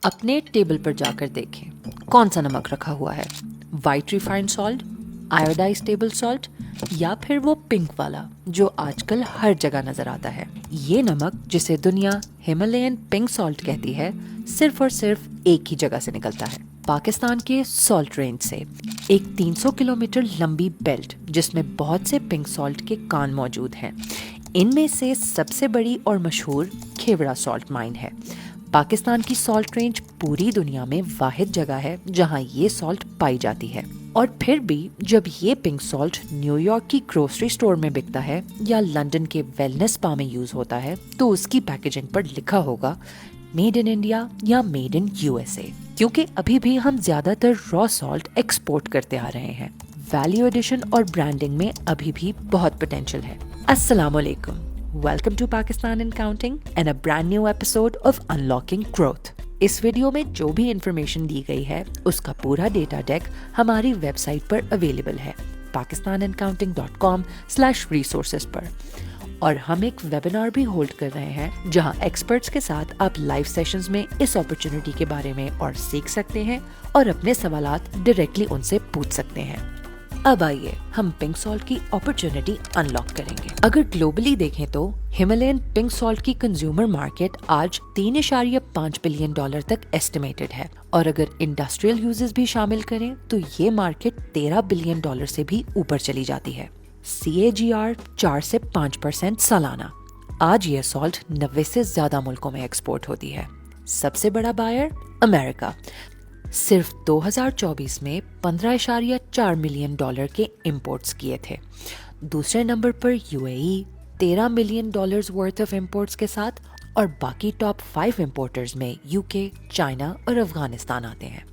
اپنے ٹیبل پر جا کر دیکھیں کون سا نمک رکھا ہوا ہے، white refined salt, iodised table salt یا پھر وہ پنک والا جو آج کل ہر جگہ نظر آتا ہے۔ یہ نمک جسے دنیا ہمالیین پنک سالٹ کہتی ہے، صرف اور صرف ایک ہی جگہ سے نکلتا ہے، پاکستان کے سالٹ رینج سے۔ ایک 300 کلومیٹر لمبی بیلٹ جس میں بہت سے پنک سالٹ کے کان موجود ہیں۔ ان میں سے سب سے بڑی اور مشہور کھیوڑا سالٹ مائن ہے۔ پاکستان کی سالٹ رینج پوری دنیا میں واحد جگہ ہے جہاں یہ سالٹ پائی جاتی ہے، اور پھر بھی جب یہ پنک سالٹ نیو یارک کی گروسری سٹور میں بکتا ہے یا لندن کے ویلنس سپا میں یوز ہوتا ہے تو اس کی پیکیجنگ پر لکھا ہوگا میڈ ان انڈیا یا made in U S A, کیونکہ ابھی بھی ہم زیادہ تر را سالٹ ایکسپورٹ کرتے آ رہے ہیں۔ ویلیو ایڈیشن اور برانڈنگ میں ابھی بھی بہت پوٹینشیل ہے۔ السلام علیکم، welcome to Pakistan and counting and a brand new episode of unlocking growth. اس ویڈیو میں جو بھی انفارمیشن دی گئی ہے اس کا پورا ڈیٹا ڈیک ہماری ویب سائٹ پر اویلیبل ہے pakistanandcounting.com/resources پر، اور ہم ایک ویبینار بھی ہولڈ کر رہے ہیں جہاں ایکسپرٹس کے ساتھ آپ لائیو سیشنز میں اس اپرچونٹی کے بارے میں اور سیکھ سکتے ہیں اور اپنے سوالات ڈائریکٹلی ان سے پوچھ سکتے ہیں۔ اب آئیے ہم پنک سالٹ کی اپرچونٹی انلاک کریں گے۔ اگر گلوبلی دیکھیں تو ہمالین پنک سالٹ کی کنزیومر مارکیٹ آج $3.5 بلین تک ایسٹیمیٹڈ ہے، اور اگر انڈسٹریل یوزز بھی شامل کریں تو یہ مارکیٹ $13 بلین سے بھی اوپر چلی جاتی ہے۔ CAGR 4 سے 5% سالانہ۔ آج یہ سالٹ 90 سے زیادہ ملکوں میں ایکسپورٹ ہوتی ہے۔ سب سے بڑا بائر امریکہ، صرف 2024 میں $15.4 ملین کے امپورٹس کیے تھے۔ دوسرے number per UAE $13 million worth of imports کے ساتھ، اور باقی ٹاپ 5 امپورٹرز میں UK، چائنا اور افغانستان آتے ہیں۔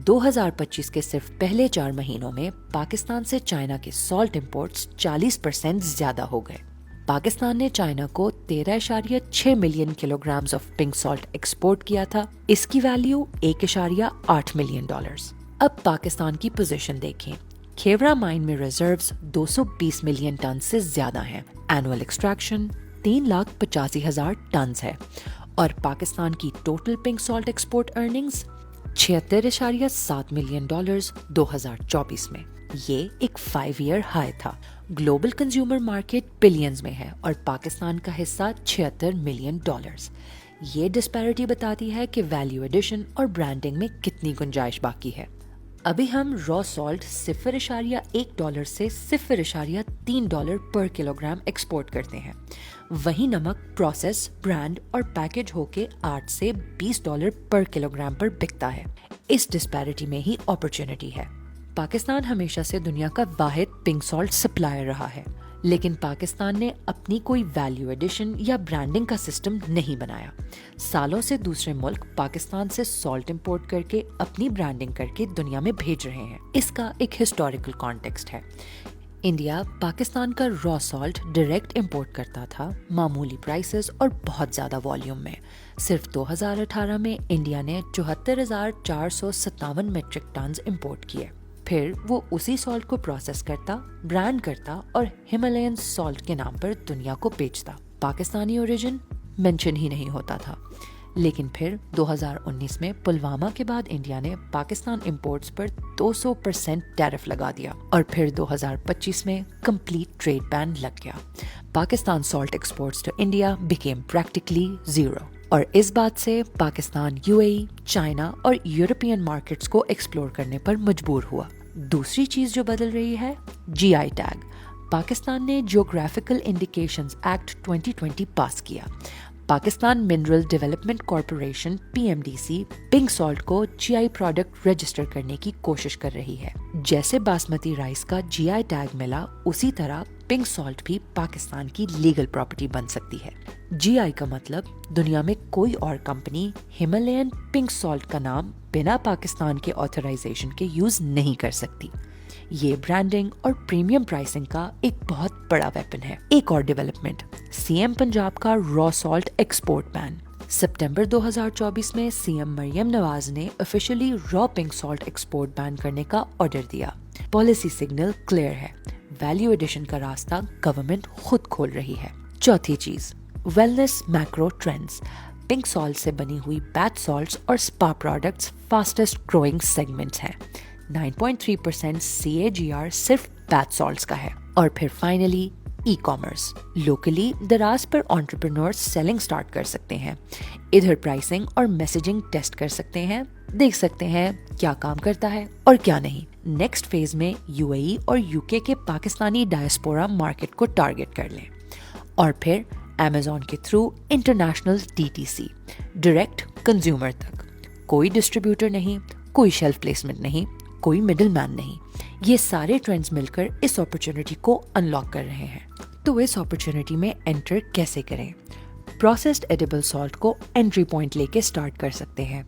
2025 کے صرف پہلے 4 مہینوں میں پاکستان سے چائنا کے سالٹ امپورٹس 40% زیادہ ہو گئے۔ پاکستان نے چائنا کو 13.6 million kilograms of pink salt export کیا تھا۔ اس کی ویلیو $1.8 ملین۔ اب پاکستان کی پوزیشن دیکھیں۔ کھیوڑا مائن میں ریزروز 220 ملین ٹن سے زیادہ ہیں۔ اینول ایکسٹریکشن 3,85,000 ٹنز ہے، اور پاکستان کی total pink salt export earnings $76.7 million 2024 میں۔ یہ ایک 5 ایئر ہائی تھا۔ گلوبل کنزیومر مارکیٹ بلینز میں ہے اور پاکستان کا حصہ $76 ملین۔ یہ ڈسپیرٹی بتاتی ہے کہ ویلیو ایڈیشن اور برانڈنگ میں کتنی گنجائش باقی ہے۔ ابھی ہم را سالٹ $0.1 سے $0.3 پر کلوگرام ایکسپورٹ کرتے ہیں، وہیں نمک پروسیس، برانڈ اور پیکج ہو کے $8 سے $20 پر کلوگرام پر بکتا ہے۔ اس ڈسپیرٹی میں ہی اپرچونٹی ہے۔ پاکستان ہمیشہ سے دنیا کا واحد پنک سالٹ سپلائر رہا ہے، لیکن پاکستان نے اپنی کوئی ویلیو ایڈیشن یا برانڈنگ کا سسٹم نہیں بنایا۔ سالوں سے دوسرے ملک پاکستان سے سالٹ امپورٹ کر کے اپنی برانڈنگ کر کے دنیا میں بھیج رہے ہیں۔ اس کا ایک ہسٹوریکل کانٹیکسٹ ہے۔ انڈیا پاکستان کا را سالٹ ڈائریکٹ امپورٹ کرتا تھا، معمولی پرائسز اور بہت زیادہ والیوم میں۔ صرف 2018 میں انڈیا نے 74,457 میٹرک ٹنز امپورٹ کیے۔ پھر وہ اسی سالٹ کو پروسیس کرتا، برانڈ کرتا اور ہمالین سالٹ کے نام پر دنیا کو بیچتا۔ پاکستانی اوریجن مینشن ہی نہیں ہوتا تھا، لیکن پھر 2019 میں پلوامہ کے بعد انڈیا نے پاکستان امپورٹس پر 200% ٹیرف لگا دیا، اور پھر 2025 میں کمپلیٹ ٹریڈ بین لگ گیا۔ Pakistan salt exports to India became practically zero, اور اس بات سے پاکستان UAE، چائنا اور یورپین مارکیٹس کو ایکسپلور کرنے پر مجبور ہوا۔ دوسری چیز جو بدل رہی ہے، GI ٹیگ۔ پاکستان نے جیوگرافیکل انڈیکیشنز ایکٹ 2020 پاس کیا۔ Pakistan mineral development corporation PMDC pink salt کو GI پروڈکٹ رجسٹر کرنے کی کوشش کر رہی ہے۔ جیسے باسمتی رائس کا GI ٹیگ ملا، اسی طرح پنک سالٹ بھی پاکستان کی لیگل پراپرٹی بن سکتی ہے۔ GI کا مطلب دنیا میں کوئی اور کمپنی ہمالین پنک سالٹ کا نام بنا پاکستان کے آتھرائزیشن کے یوز نہیں کر سکتی۔ یہ برانڈنگ اور پریمیم پرائسنگ کا ایک بہت بڑا ویپن ہے۔ ایک اور ڈیولپمنٹ، CM پنجاب کا را سالٹ ایکسپورٹ بین۔ ستمبر 2024 میں CM مریم نواز نے آفیشلی را پنک سالٹ ایکسپورٹ بین کرنے کا آرڈر دیا۔ پالیسی سگنل کلیئر ہے، ویلیو ایڈیشن کا راستہ گورنمنٹ خود کھول رہی ہے۔ چوتھی چیز، wellness macro trends. Pink salt سے بنی ہوئی بیتھ سالٹس اور spa products fastest growing segments ہیں. 9.3% CAGR صرف بیتھ سالٹس کا ہے. اور پھر فائنلی ای کامرس. لوکلی دراز پر انٹرپرینورز سیلنگ سٹارٹ کر سکتے ہیں. ادھر پرائسنگ اور میسیجنگ ٹیسٹ کر سکتے ہیں, دیکھ سکتے ہیں کیا کام کرتا ہے اور کیا نہیں. نیکسٹ فیز میں UAE اور UK کے پاکستانی ڈائسپورا مارکیٹ کو ٹارگٹ کر لیں. اور پھر Amazon کے through international DTC, direct consumer تک. کوئی ڈسٹریبیوٹر نہیں, کوئی شیلف پلیسمنٹ نہیں, کوئی مڈل مین نہیں. یہ سارے ٹرینڈز مل کر اس اپرچونٹی کو انلاک کر رہے ہیں. تو اس اپرچونٹی میں انٹر کیسے کریں؟ پروسیسڈ ایڈیبل سالٹ کو انٹری پوائنٹ لے کے سٹارٹ کر سکتے ہیں.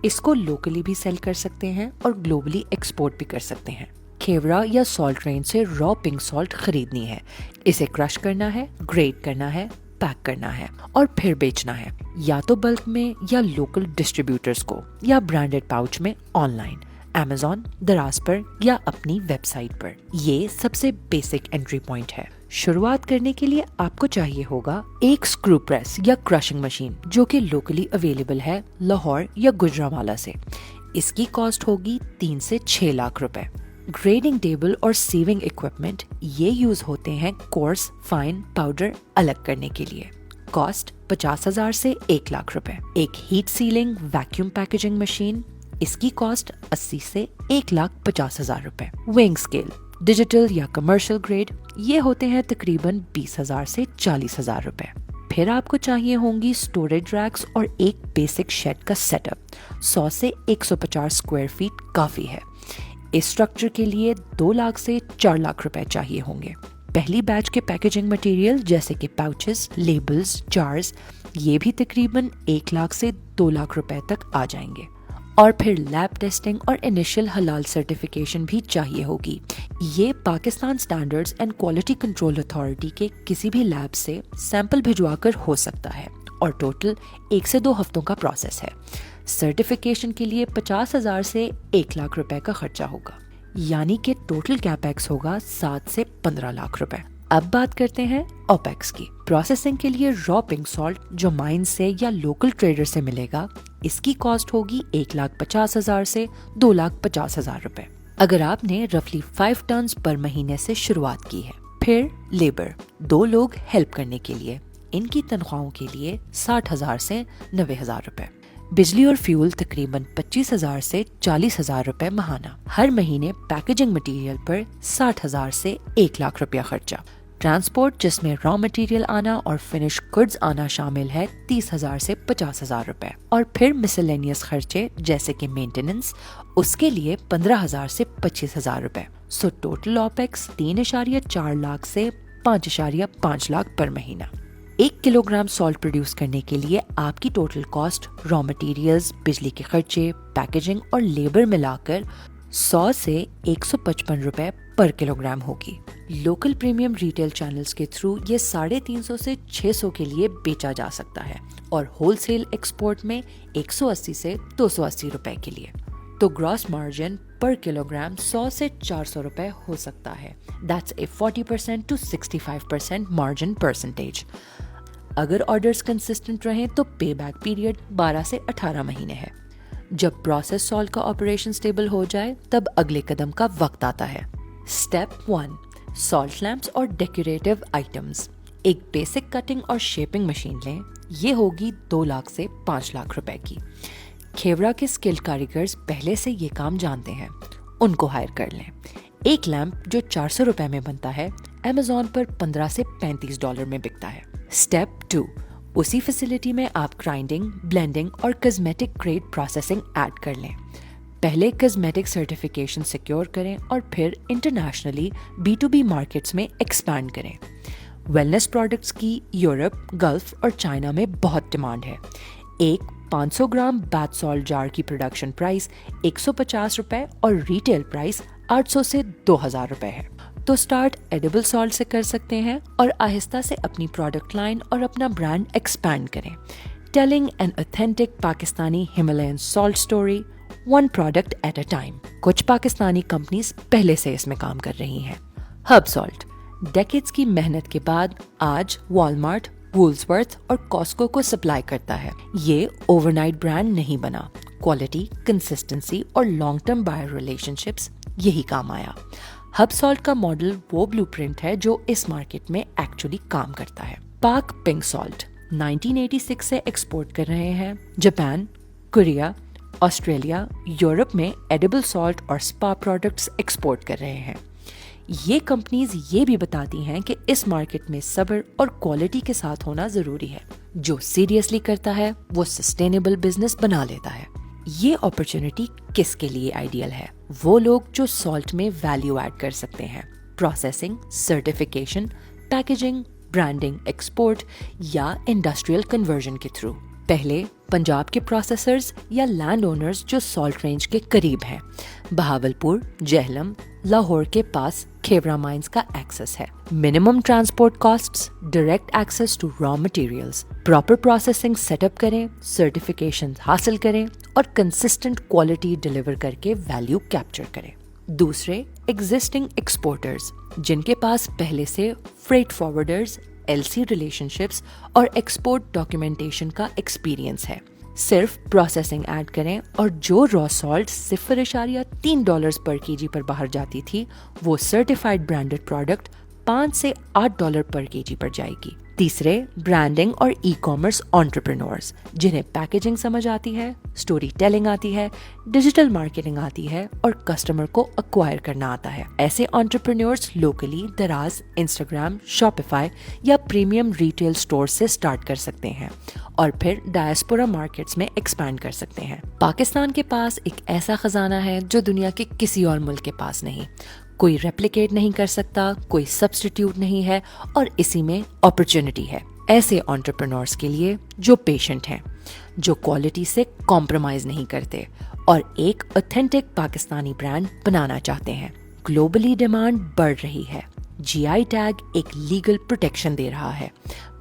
اس کو لوکلی بھی سیل کر سکتے ہیں اور گلوبلی ایکسپورٹ بھی کر سکتے ہیں. کھیورا یا سالٹ رین سے را پنک سالٹ خریدنی ہے, اسے کرش کرنا ہے, گریٹ کرنا ہے, پیک کرنا ہے اور پھر بیچنا ہے, یا تو بلک میں یا لوکل ڈسٹریبیوٹرز کو, یا برانڈڈ پاؤچ میں آن لائن, Amazon, دراز پر یا اپنی ویب سائٹ پر. یہ سب سے بیسک انٹری پوائنٹ ہے. شروعات کرنے کے لیے آپ کو چاہیے ہوگا ایک اسکرو پریس یا کرشنگ مشین جو کہ لوکلی اویلیبل ہے لاہور یا گجرانوالہ سے. اس کی کاسٹ ہوگی 3 سے 6 لاکھ روپے. گریڈنگ ٹیبل اور سیونگ اکوپمنٹ یہ یوز ہوتے ہیں کورس فائن پاؤڈر الگ کرنے کے لیے. کاسٹ 50,000 سے 1 لاکھ روپے. ایک heat sealing vacuum packaging machine, اس کی کاسٹ 80 سے 1,50,000 روپے. وینگ اسکیل ڈیجیٹل یا کمرشل گریڈ یہ ہوتے ہیں تقریباً 20,000 سے 40,000 روپے. پھر آپ کو چاہیے ہوں گی اسٹوریج ریکس اور ایک بیسک شیڈ کا سیٹ اپ. 100 سے 150 اسکوائر فیٹ کافی ہے. اس اسٹرکچر کے لیے 2 لاکھ سے 4 لاکھ روپے چاہیے ہوں گے. پہلی بیچ کے پیکیجنگ مٹیریل جیسے کہ پاؤچز, لیبلز, جارز یہ بھی تقریباً 1 لاکھ سے 2 لاکھ روپے تک آ جائیں گے. اور پھر لیب ٹیسٹنگ اور انیشل حلال سرٹیفیکیشن بھی چاہیے ہوگی. یہ Pakistan standards and quality control authority کے کسی بھی لیب سے سیمپل بھجوا کر ہو سکتا ہے اور ٹوٹل 1 سے 2 ہفتوں کا پروسیس ہے. سرٹیفیکیشن کے لیے 50,000 سے 1 لاکھ روپے کا خرچہ ہوگا, یعنی کہ ٹوٹل کیپیکس ہوگا 7 سے 15 لاکھ روپے. اب بات کرتے ہیں اوپیکس کی. پروسیسنگ کے لیے را پنک سالٹ جو مائن سے یا لوکل ٹریڈر سے ملے گا, اس کی کاسٹ ہوگی 1,50,000 سے 2,50,000 روپے. اگر آپ نے رفلی 5 ٹنز پر مہینے سے شروعات کی ہے. پھر لیبر 2 لوگ ہیلپ کرنے کے لیے, ان کی تنخواہوں کے لیے 60,000 سے 90,000 روپے. بجلی اور فیول تقریباً 25,000 سے 40,000 روپے ماہانہ. ہر مہینے پیکیجنگ مٹیریل پر 60,000 سے 1 لاکھ روپیہ خرچہ. ٹرانسپورٹ جس میں را مٹیریل آنا اور فنش گڈز آنا شامل ہے 30,000 سے 50,000 روپے. اور پھر مسلینیس خرچے جیسے کہ مینٹیننس, اس کے لیے 15,000 سے 25,000 روپے. سو ٹوٹل اوپیکس 3.4 لاکھ سے 5.5 لاکھ پر مہینہ. 1 کلو گرام سالٹ پروڈیوس کرنے کے لیے آپ کی ٹوٹل کاسٹ را مٹیریلز, بجلی کے خرچے, پیکیجنگ اور لیبر ملا کر 100 سے 155 روپے پر کلو گرام ہوگی. لوکل پریمیم ریٹیل چینلز کے تھرو یہ 350 سے 600 کے لیے بیچا جا سکتا ہے اور ہول سیل ایکسپورٹ میں 180 سے 280 روپے کے لیے. تو گراس مارجن پر کلو گرام 100 سے 400 روپے ہو سکتا ہے. That's a 40% to 65% margin percentage. اگر آرڈرز کنسسٹنٹ رہیں تو پے بیک پیریڈ 12 سے 18 مہینے ہے. جب پروسیس سالٹ کا آپریشن سٹیبل ہو جائے تب اگلے قدم کا وقت آتا ہے. اسٹیپ 1 سالٹ لیمپس اور ڈیکوریٹو آئٹمز. ایک بیسک کٹنگ اور شیپنگ مشین لیں, یہ ہوگی 2 لاکھ سے 5 لاکھ روپے کی. کھیورا کے اسکلڈ کاریگرز پہلے سے یہ کام جانتے ہیں, ان کو ہائر کر لیں. ایک لیمپ جو 400 روپے میں بنتا ہے Amazon پر $15 سے $35 میں بکتا ہے. اسٹیپ 2 اسی فیسلٹی میں آپ گرائنڈنگ, بلینڈنگ اور کازمیٹک گریڈ پروسیسنگ ایڈ کر لیں. پہلے کازمیٹک سرٹیفیکیشن سیکیور کریں اور پھر انٹرنیشنلی B2B مارکیٹس میں ایکسپینڈ کریں. ویلنس پروڈکٹس کی یورپ, گلف اور چائنا میں بہت ڈیمانڈ ہے. ایک 500 گرام بیتھ سالٹ جار کی پروڈکشن پرائس 150 روپے اور ریٹیل پرائس 800 سے 2,000 روپے ہے. تو سٹارٹ ایڈیبل سالٹ سے کر سکتے ہیں اور آہستہ سے اپنی پروڈکٹ لائن اور اپنا برانڈ ایکسپینڈ کریں. Telling an authentic Pakistani Himalayan salt story, one product at a time. کچھ پاکستانی کمپنیز پہلے سے اس میں کام کر رہی ہیں. ہرب سالٹ ڈیکیڈز کی محنت کے بعد آج والمارٹ, وولسورتھ اور کاسکو کو سپلائی کرتا ہے. یہ اوور نائٹ برانڈ نہیں بنا. کوالٹی، کنسسٹنسی اور long term buyer relation ships یہی کام آیا. ہب سالٹ کا ماڈل وہ بلو پرنٹ ہے جو اس مارکیٹ میں ایکچولی کام کرتا ہے. پاک پنک سالٹ 1986 سے ایکسپورٹ کر رہے ہیں. جاپان، کوریا، آسٹریلیا، یورپ میں ایڈیبل سالٹ اور سپا پروڈکٹس ایکسپورٹ کر رہے ہیں. یہ کمپنیز یہ بھی بتاتی ہیں کہ اس مارکیٹ میں صبر اور کوالٹی کے ساتھ ہونا ضروری ہے. جو سیریسلی کرتا ہے وہ سسٹینیبل بزنس بنا لیتا ہے. یہ اپرچونٹی کس کے لیے آئیڈیل ہے؟ وہ لوگ جو سالٹ میں ویلیو ایڈ کر سکتے ہیں، processing, certification, packaging, branding, export یا انڈسٹریل کنورژن کے تھرو. پہلے پنجاب کے پروسیسرز یا لینڈ اونرز جو سالٹ رینج کے قریب ہیں. بہاولپور، جہلم، لاہور کے پاس کھیورا مائنز کا ایکسس ہے. Minimum transport costs, direct access to raw materials. Proper processing set up کریں، سرٹیفیکیشن حاصل کریں اور کنسسٹنٹ کوالٹی ڈیلیور کر کے ویلیو کیپچر کریں. دوسرے، ایگزسٹنگ ایکسپورٹرز جن کے پاس پہلے سے فریٹ فارورڈرز، LC ریلیشن شپس اور ایکسپورٹ ڈاکیومنٹیشن کا ایکسپیرینس ہے. صرف پروسیسنگ ایڈ کریں اور جو را سالٹ $0.3 پر kg پر باہر جاتی تھی وہ سرٹیفائڈ برانڈڈ پروڈکٹ $5 سے $8 پر kg پر جائے گی. تیسرے، برانڈنگ اور ای کامرس انٹرپرینورز جنہیں پیکیجنگ سمجھ آتی ہے، اسٹوری ٹیلنگ آتی ہے، ڈیجیٹل مارکیٹنگ آتی ہے اور کسٹمر کو ایکوائر کرنا آتا ہے. ایسے انٹرپرینورز لوکلی دراز، انسٹاگرام، شاپیفائی یا پریمیم ریٹیل اسٹور سے سٹارٹ کر سکتے ہیں اور پھر ڈائسپورا مارکیٹس میں ایکسپینڈ کر سکتے ہیں. پاکستان کے پاس ایک ایسا خزانہ ہے جو دنیا کے کسی اور ملک کے پاس نہیں. کوئی ریپلیکیٹ نہیں کر سکتا، کوئی سبسٹیٹیوٹ نہیں ہے اور اسی میں اپرچونٹی ہے ایسے انٹرپرینورز کے لیے جو پیشنٹ ہیں، جو کوالٹی سے کمپرومائز نہیں کرتے اور ایک اوتھینٹک پاکستانی برانڈ بنانا چاہتے ہیں. گلوبلی ڈیمانڈ بڑھ رہی ہے. GI ٹیگ ایک لیگل پروٹیکشن دے رہا ہے.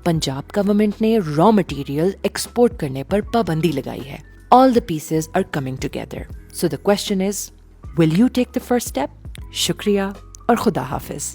پنجاب گورنمنٹ نے را مٹیریل ایکسپورٹ کرنے پر پابندی لگائی ہے. All the pieces are coming together. So the question is, will you take the first step? شکریہ اور خدا حافظ.